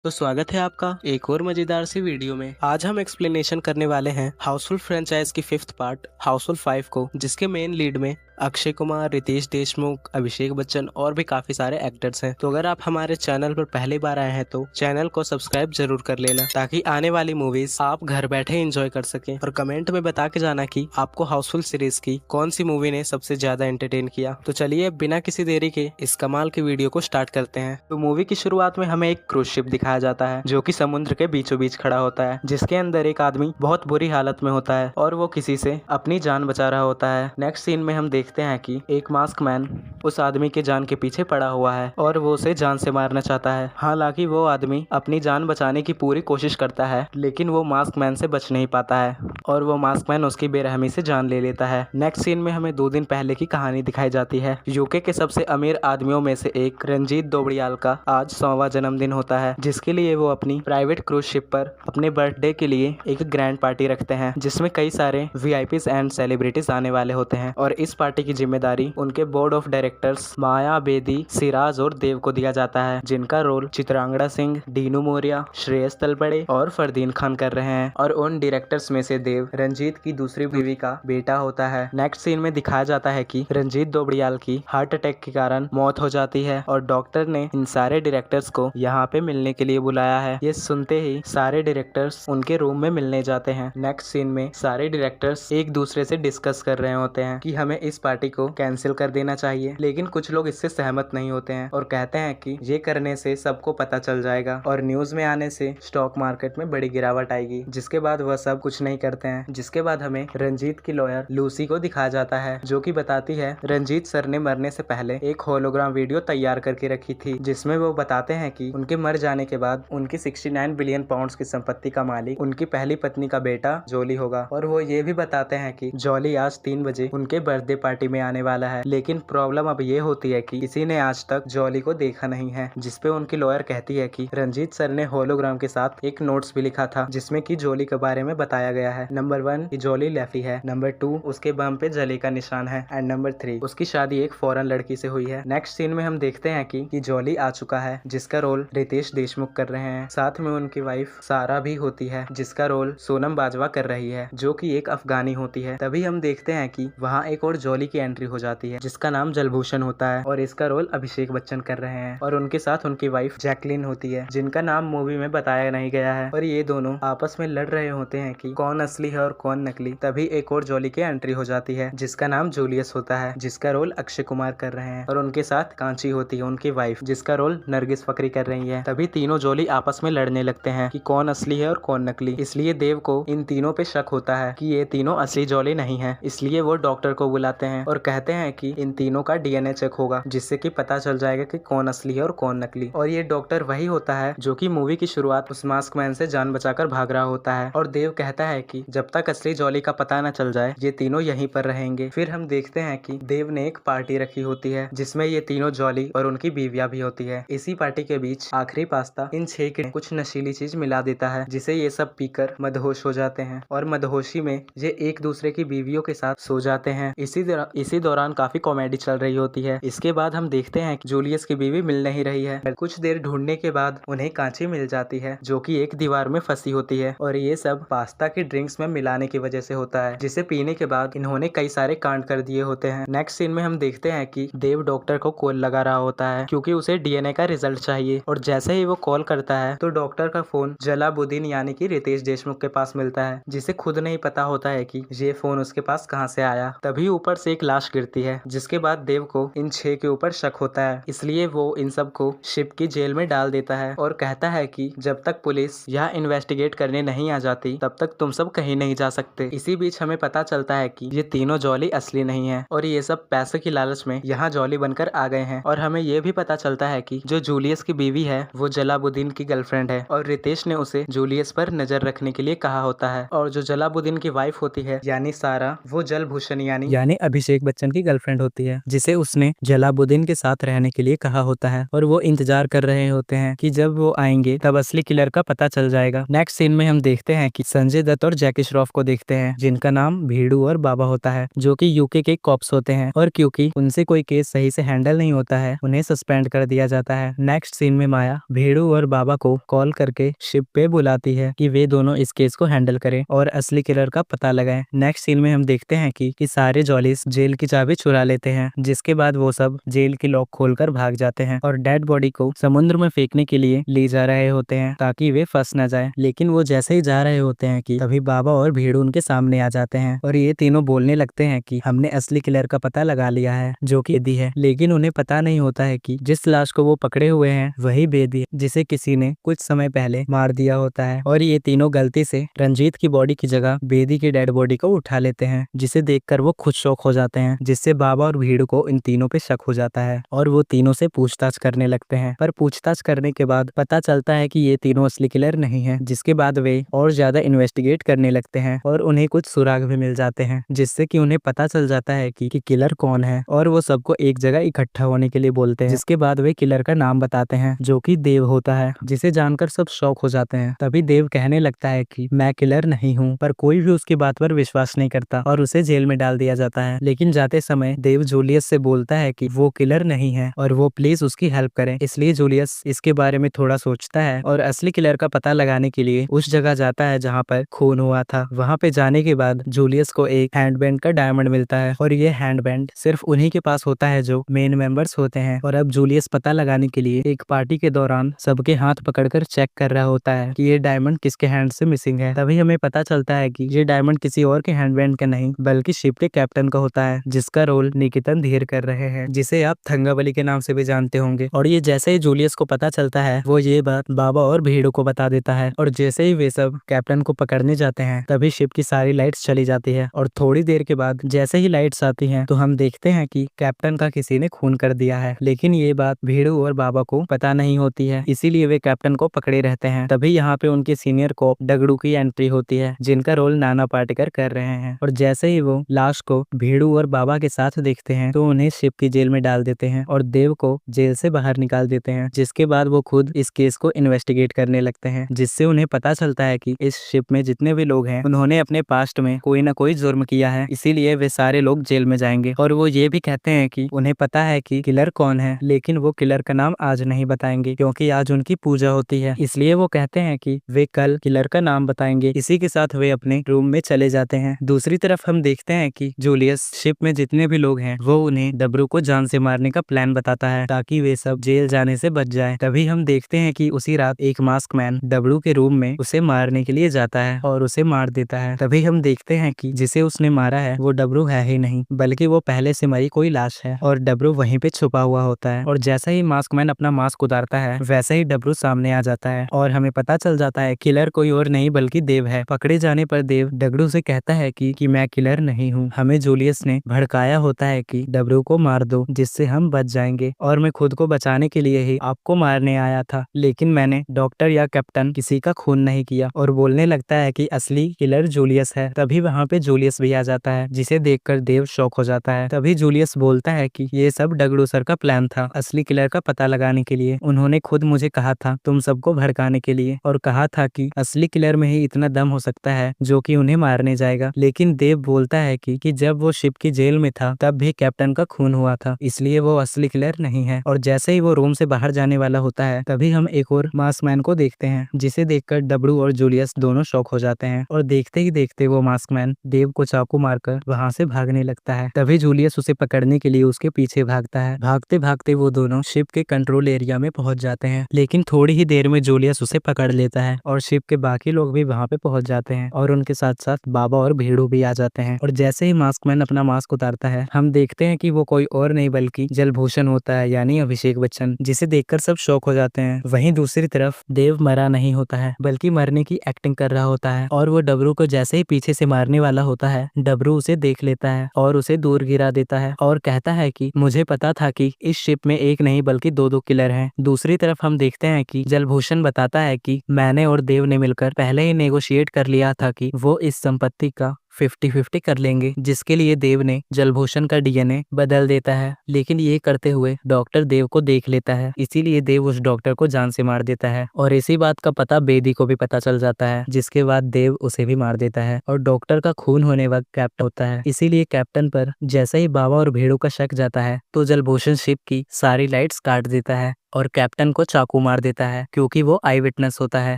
तो स्वागत है आपका एक और मजेदार सी वीडियो में। आज हम एक्सप्लेनेशन करने वाले हैं हाउसफुल फ्रेंचाइज की फिफ्थ पार्ट हाउसफुल 5 को, जिसके मेन लीड में अक्षय कुमार, रितेश देशमुख, अभिषेक बच्चन और भी काफी सारे एक्टर्स हैं। तो अगर आप हमारे चैनल पर पहली बार आए हैं तो चैनल को सब्सक्राइब जरूर कर लेना, ताकि आने वाली मूवीज आप घर बैठे एंजॉय कर सकें। और कमेंट में बता के जाना कि आपको हाउसफुल सीरीज की कौन सी मूवी ने सबसे ज्यादा एंटरटेन किया। तो चलिए बिना किसी देरी के इस कमाल की वीडियो को स्टार्ट करते हैं। तो मूवी की शुरुआत में हमें एक क्रूज शिप दिखाया जाता है जो कि समुद्र के बीचों बीच खड़ा होता है, जिसके अंदर एक आदमी बहुत बुरी हालत में होता है और वो किसी से अपनी जान बचा रहा होता है। नेक्स्ट सीन में हम देखते हैं कि एक मास्क मैन उस आदमी के जान के पीछे पड़ा हुआ है और वो उसे जान से मारना चाहता है। हालांकि वो आदमी अपनी जान बचाने की पूरी कोशिश करता है, लेकिन वो मास्क मैन से बच नहीं पाता है और वो मास्क मैन उसकी बेरहमी से जान ले लेता है। नेक्स्ट सीन में हमें 2 दिन पहले की कहानी दिखाई जाती है। यूके के सबसे अमीर आदमियों में से एक रंजीत दोबड़ियाल का आज 100वां जन्मदिन होता है, जिसके लिए वो अपनी प्राइवेट क्रूज शिप पर अपने बर्थडे के लिए एक ग्रैंड पार्टी रखते हैं, जिसमें कई सारे वीआईपीज एंड सेलिब्रिटीज आने वाले होते हैं। और इस पार्टी की जिम्मेदारी उनके बोर्ड ऑफ डायरेक्टर्स माया बेदी, सिराज और देव को दिया जाता है, जिनका रोल चित्रांगड़ा सिंह, डीनू मौर्य, श्रेयस तलपड़े और फरदीन खान कर रहे हैं। और उन डायरेक्टर्स में से देव रंजीत की दूसरी बीवी का बेटा होता है। नेक्स्ट सीन में दिखाया जाता है कि रंजीत दोबड़ियाल की हार्ट अटैक के कारण मौत हो जाती है और डॉक्टर ने इन सारे डायरेक्टर्स को यहाँ पे मिलने के लिए बुलाया है। ये सुनते ही सारे डायरेक्टर्स उनके रूम में मिलने जाते हैं। नेक्स्ट सीन में सारे डायरेक्टर्स एक दूसरे से डिस्कस कर रहे होते हैं कि हमें इस पार्टी को कैंसिल कर देना चाहिए, लेकिन कुछ लोग इससे सहमत नहीं होते हैं और कहते हैं कि ये करने से सबको पता चल जाएगा और न्यूज में आने से स्टॉक मार्केट में बड़ी गिरावट आएगी। जिसके बाद वह सब कुछ नहीं करते हैं। जिसके बाद हमें रंजीत की लॉयर लूसी को दिखाया जाता है, जो कि बताती है रंजीत सर ने मरने से पहले एक होलोग्राम वीडियो तैयार करके रखी थी, जिसमें वो बताते हैं कि उनके मर जाने के बाद उनकी 69 बिलियन पाउंड्स की संपत्ति का मालिक उनकी पहली पत्नी का बेटा जॉली होगा। और वो ये भी बताते हैं कि जॉली आज 3 बजे उनके बर्थडे पार्टी में आने वाला है। लेकिन प्रॉब्लम अब ये होती है कि किसी ने आज तक जॉली को देखा नहीं है। जिसपे उनकी लॉयर कहती है कि रंजीत सर ने होलोग्राम के साथ एक नोट्स भी लिखा था, जिसमें कि जॉली के बारे में बताया गया है। नंबर 1 कि जॉली लैफी है, नंबर 2 उसके बम पे जली का निशान है, एंड नंबर 3 उसकी शादी एक फॉरेन लड़की से हुई है। नेक्स्ट सीन में हम देखते हैं कि जॉली आ चुका है, जिसका रोल रितेश देशमुख कर रहे हैं। साथ में उनकी वाइफ सारा भी होती है, जिसका रोल सोनम बाजवा कर रही है, जो कि एक अफगानी होती है। तभी हम देखते हैं कि वहाँ एक और जॉली की एंट्री हो जाती है, जिसका नाम जलभूषण होता है और इसका रोल अभिषेक बच्चन कर रहे हैं। और उनके साथ उनकी वाइफ जैकलिन होती है, जिनका नाम मूवी में बताया नहीं गया है। और ये दोनों आपस में लड़ रहे होते हैं कि कौन असली है और कौन नकली। तभी एक और जॉली की एंट्री हो जाती है, जिसका नाम जूलियस होता है, जिसका रोल अक्षय कुमार कर रहे हैं। और उनके साथ कांची होती है, उनकी वाइफ, जिसका रोल नरगिस फकरी कर रही है। तभी तीनों जॉली आपस में लड़ने लगते हैं कि कौन असली है और कौन नकली। इसलिए देव को इन तीनों पे शक होता है कि ये तीनों असली जॉली नहीं है। इसलिए वो डॉक्टर को बुलाते हैं और कहते हैं कि इन तीनों का डीएनए चेक होगा, जिससे कि पता चल जाएगा कि कौन असली है और कौन नकली। और ये डॉक्टर वही होता है जो कि मूवी की शुरुआत उस मास्क मैन से जान बचाकर भाग रहा होता है। और देव कहता है कि जब तक असली जॉली का पता न चल जाए ये तीनों यहीं पर रहेंगे। फिर हम देखते हैं कि देव ने एक पार्टी रखी होती है, जिसमें ये तीनों जॉली और उनकी बीवियां भी होती है। इसी पार्टी के बीच आखिरी पास्ता इन 6 के कुछ नशीली चीज मिला देता है, जिसे ये सब पीकर मदहोश हो जाते हैं और मदहोशी में ये एक दूसरे की बीवियों के साथ सो जाते हैं। इसी दौरान काफी कॉमेडी चल रही होती है। इसके बाद हम देखते हैं कि जूलियस की बीवी मिल नहीं रही है। कुछ देर ढूंढने के बाद उन्हें कांची मिल जाती है, जो कि एक दीवार में फंसी होती है। और ये सब पास्ता की ड्रिंक्स में मिलाने की वजह से होता है, जिसे पीने के बाद इन्होंने कई सारे कांड कर दिए होते हैं। नेक्स्ट सीन में हम देखते हैं कि देव डॉक्टर को कॉल लगा रहा होता है, क्योंकि उसे डीएनए का रिजल्ट चाहिए। और जैसे ही वो कॉल करता है तो डॉक्टर का फोन जलाबुद्दीन यानी कि रितेश देशमुख के पास मिलता है, जिसे खुद नहीं पता होता है कि ये फोन उसके पास कहाँ से आया। तभी ऊपर से एक लाश गिरती है, जिसके बाद देव को इन 6 के ऊपर शक होता है। इसलिए वो इन सबको शिप की जेल में डाल देता है और कहता है कि जब तक पुलिस यहाँ इन्वेस्टिगेट करने नहीं आ जाती तब तक तुम सब कहीं नहीं जा सकते। इसी बीच हमें पता चलता है कि ये तीनों जॉली असली नहीं है और ये सब पैसे की लालच में यहाँ जॉली बनकर आ गए हैं। और हमें ये भी पता चलता है कि जो जूलियस की बीवी है वो जलाबुद्दीन की गर्लफ्रेंड है और रितेश ने उसे जूलियस पर नजर रखने के लिए कहा होता है। और जो जलाबुद्दीन की वाइफ होती है यानी सारा, वो जलभूषण यानी अभिषेक बच्चन की गर्लफ्रेंड होती है, जिसे उसने जलालुद्दीन के साथ रहने के लिए कहा होता है और वो इंतजार कर रहे होते हैं कि जब वो आएंगे तब असली किलर का पता चल जाएगा। नेक्स्ट सीन में हम देखते हैं कि संजय दत्त और जैकी श्रॉफ को देखते हैं, जिनका नाम भीड़ू और बाबा होता है, जो कि यूके के कॉप्स होते हैं और क्योंकि उनसे कोई केस सही से हैंडल नहीं होता है, उन्हें सस्पेंड कर दिया जाता है। नेक्स्ट सीन में माया भीड़ू और बाबा को कॉल करके शिप पे बुलाती है कि वे दोनों इस केस को हैंडल करें और असली किलर का पता लगाएं। नेक्स्ट सीन में हम देखते हैं कि सारे जॉलीज जेल की चाबी चुरा लेते हैं, जिसके बाद वो सब जेल की लॉक खोलकर भाग जाते हैं और डेड बॉडी को समुद्र में फेंकने के लिए ले जा रहे होते हैं ताकि वे फंस न जाए। लेकिन वो जैसे ही जा रहे होते हैं कि तभी बाबा और भीड़ू उनके सामने आ जाते हैं और ये तीनों बोलने लगते हैं कि हमने असली किलर का पता लगा लिया है, जो कि बेदी है। लेकिन उन्हें पता नहीं होता है कि जिस लाश को वो पकड़े हुए हैं वही बेदी है, जिसे किसी ने कुछ समय पहले मार दिया होता है। और ये तीनों गलती से रंजीत की बॉडी की जगह बेदी की डेड बॉडी को उठा लेते हैं, जिसे देखकर वो खुद शॉक हो जाते हैं, जिससे बाबा और भीड़ू को इन तीनों पे शक हो जाता है और वो तीनों से पूछताछ करने लगते हैं। पर पूछताछ करने के बाद पता चलता है कि ये तीनों असली किलर नहीं है, जिसके बाद वे और ज्यादा इन्वेस्टिगेट करने लगते हैं और उन्हें कुछ सुराग भी मिल जाते हैं, जिससे कि उन्हें पता चल जाता है कि किलर कौन है और वो सबको एक जगह इकट्ठा होने के लिए बोलते हैं। जिसके बाद वे किलर का नाम बताते हैं, जो कि देव होता है, जिसे जानकर सब शॉक हो जाते हैं। तभी देव कहने लगता है कि मैं किलर नहीं हूँ, पर कोई भी उसकी बात पर विश्वास नहीं करता और उसे जेल में डाल दिया जाता है। लेकिन जाते समय देव जूलियस से बोलता है कि वो किलर नहीं है और वो प्लीज उसकी हेल्प करें। इसलिए जूलियस इसके बारे में थोड़ा सोचता है और असली किलर का पता लगाने के लिए उस जगह जाता है जहाँ पर खून हुआ था। वहाँ पे जाने के बाद जूलियस को एक हैंडबैंड का डायमंड मिलता है और ये हैंडबैंड सिर्फ उन्हीं के पास होता है जो मेन मेंबर्स होते हैं। और अब जूलियस पता लगाने के लिए एक पार्टी के दौरान सबके हाथ पकड़कर चेक कर रहा होता है कि ये डायमंड किसके हैंड से मिसिंग है। तभी हमें पता चलता है कि ये डायमंड किसी और के हैंडबैंड का नहीं बल्कि शिप के कैप्टन का होता है, जिसका रोल निकितन धीर कर रहे हैं, जिसे आप थंगावली के नाम से भी जानते होंगे। और ये जैसे ही जूलियस को पता चलता है वो ये बात बाबा और भीड़ू को बता देता है और जैसे ही वे सब कैप्टन को पकड़ने जाते हैं तभी शिप की सारी लाइट्स चली जाती है और थोड़ी देर के बाद जैसे ही लाइट्स आती हैं तो हम देखते हैं कि कैप्टन का किसी ने खून कर दिया है। लेकिन ये बात भीड़ू और बाबा को पता नहीं होती है, इसीलिए वे कैप्टन को पकड़े रहते हैं। तभी यहाँ पे उनके सीनियर कॉप डगड़ू की एंट्री होती है, जिनका रोल नाना पाटेकर कर रहे हैं। और जैसे ही वो लाश को भीड़ू और बाबा के साथ देखते हैं तो उन्हें शिप की जेल में डाल देते हैं और देव को जेल से बाहर निकाल देते हैं, जिसके बाद वो खुद इस केस को इन्वेस्टिगेट करने लगते हैं, जिससे उन्हें पता चलता है कि इस शिप में जितने भी लोग हैं उन्होंने अपने पास्ट में कोई ना कोई जुर्म किया है, इसीलिए वे सारे लोग जेल में जाएंगे। और वो ये भी कहते हैं कि उन्हें पता है कि किलर कौन है, लेकिन वो किलर का नाम आज नहीं बताएंगे क्योंकि आज उनकी पूजा होती है, इसलिए वो कहते हैं कि वे कल किलर का नाम बताएंगे। इसी के साथ वे अपने रूम में चले जाते हैं। दूसरी तरफ हम देखते हैं कि जूलियस शिप में जितने भी लोग हैं वो उन्हें डब्रू को जान से मारने का प्लान बताता है ताकि वे सब जेल जाने से बच जाए। तभी हम देखते हैं कि उसी रात एक मास्क मैन डब्रू के रूम में उसे मारने के लिए जाता है और उसे मार देता है। तभी हम देखते हैं कि जिसे उसने मारा है वो डब्रू है ही नहीं बल्कि वो पहले से मरी कोई लाश है और डब्रू वहीं पे छुपा हुआ होता है। और जैसा ही मास्क मैन अपना मास्क उतारता है वैसे ही डब्रू सामने आ जाता है और हमें पता चल जाता है किलर कोई और नहीं बल्कि देव है। पकड़े जाने पर देव डब्रू से कहता है कि मैं किलर नहीं हूँ। हमें जूलियस ने भड़काया होता है कि डब्रू को मार दो जिससे हम बच जाएंगे और मैं खुद को बचाने के लिए ही आपको मारने आया था, लेकिन मैंने डॉक्टर या कैप्टन किसी का खून नहीं किया। और बोलने लगता है कि असली किलर जूलियस है। तभी वहाँ पे जूलियस भी आ जाता है, जिसे देखकर देव शॉक हो जाता है। तभी जूलियस बोलता है कि ये सब डगड़ू सर का प्लान था असली किलर का पता लगाने के लिए। उन्होंने खुद मुझे कहा था तुम सबको भड़काने के लिए और कहा था कि असली किलर में ही इतना दम हो सकता है जो कि उन्हें मारने जाएगा। लेकिन देव बोलता है कि जब वो शिप की जेल में था तब भी कैप्टन का खून हुआ था, इसलिए वो असली किलर नहीं है। और जैसे ही वो रूम से बाहर जाने वाला होता है तभी हम एक और मास्क मैन को देखते हैं, जिसे देखकर डब्रू और जूलियस दोनों शॉक हो जाते हैं और देखते ही देखते वो मास्क मैन देव को चाकू मारकर वहाँ से भागने लगता है। तभी जूलियस उसे पकड़ने के लिए उसके पीछे भागता है। भागते भागते वो दोनों शिप के कंट्रोल एरिया में पहुंच जाते हैं, लेकिन थोड़ी ही देर में जूलियस उसे पकड़ लेता है और शिप के बाकी लोग भी वहाँ पे पहुंच जाते हैं और उनके साथ साथ बाबा और भीड़ू भी आ जाते हैं। और जैसे ही मास्क मैन अपना मास्क उतारता है हम देखते हैं कि वो कोई और नहीं बल्कि जलभूषण होता है, यानी अभिषेक बच्चन, जिसे देखकर सब शॉक हो जाते हैं। वहीं दूसरी तरफ देव मरा नहीं होता है बल्कि मरने की एक्टिंग कर रहा होता है और वो डब्रू को जैसे ही पीछे से मारने वाला होता है डब्रू उसे देख लेता है और उसे दूर गिरा देता है और कहता है कि मुझे पता था कि इस शिप में एक नहीं बल्कि दो किलर हैं। दूसरी तरफ हम देखते हैं कि जलभूषण बताता है कि मैंने और देव ने मिलकर पहले ही नेगोशिएट कर लिया था कि वो इस संपत्ति का 50-50 कर लेंगे, जिसके लिए देव ने जलभूषण का डीएनए बदल देता है। लेकिन ये करते हुए डॉक्टर देव को देख लेता है, इसीलिए देव उस डॉक्टर को जान से मार देता है और इसी बात का पता बेदी को भी पता चल जाता है, जिसके बाद देव उसे भी मार देता है और डॉक्टर का खून होने वक्त कैप्टन होता है। इसीलिए कैप्टन पर जैसे ही बाबा और भेड़ू का शक जाता है तो जलभूषण शिप की सारी लाइट्स काट देता है और कैप्टन को चाकू मार देता है, क्योंकि वो आई विटनेस होता है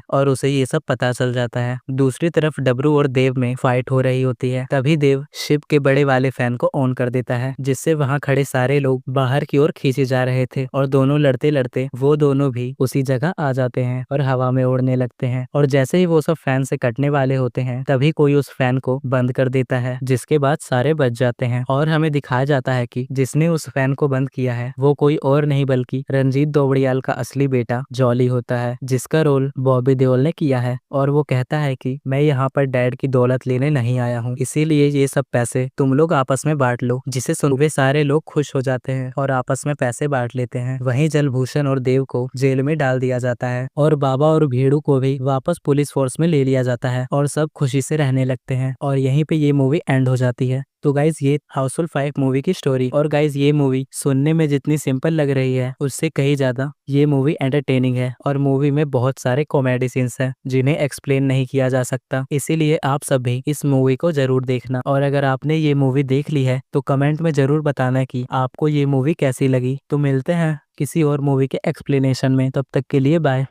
और उसे ये सब पता चल जाता है। दूसरी तरफ डब्रू और देव में फाइट हो रही होती है। तभी देव शिप के बड़े वाले फैन को ऑन कर देता है, जिससे वहां खड़े सारे लोग बाहर की ओर खींचे जा रहे थे और दोनों लड़ते लड़ते वो दोनों भी उसी जगह आ जाते हैं और हवा में उड़ने लगते हैं। और जैसे ही वो सब फैन से कटने वाले होते हैं तभी कोई उस फैन को बंद कर देता है, जिसके बाद सारे बच जाते हैं और हमें दिखाया जाता है कि जिसने उस फैन को बंद किया है वो कोई और नहीं बल्कि रंजीत दौड़ियाल का असली बेटा जॉली होता है, जिसका रोल बॉबी देओल ने किया है। और वो कहता है कि मैं यहाँ पर डैड की दौलत लेने नहीं आया हूँ, इसीलिए ये सब पैसे तुम लोग आपस में बांट लो। जिसे सुन वे सारे लोग खुश हो जाते हैं और आपस में पैसे बांट लेते हैं। वहीं जलभूषण और देव को जेल में डाल दिया जाता है और बाबा और भेड़ू को भी वापस पुलिस फोर्स में ले लिया जाता है और सब खुशी से रहने लगते हैं और यहीं पे ये मूवी एंड हो जाती है। तो गाइज ये हाउसफुल 5 मूवी की स्टोरी। और गाइज ये मूवी सुनने में जितनी सिंपल लग रही है उससे कहीं ज्यादा ये मूवी एंटरटेनिंग है और मूवी में बहुत सारे कॉमेडी सीन्स हैं जिन्हें एक्सप्लेन नहीं किया जा सकता। इसीलिए आप सब भी इस मूवी को जरूर देखना और अगर आपने ये मूवी देख ली है तो कमेंट में जरूर बताना कि आपको ये मूवी कैसी लगी। तो मिलते हैं किसी और मूवी के एक्सप्लेनेशन में, तब तक के लिए बाय।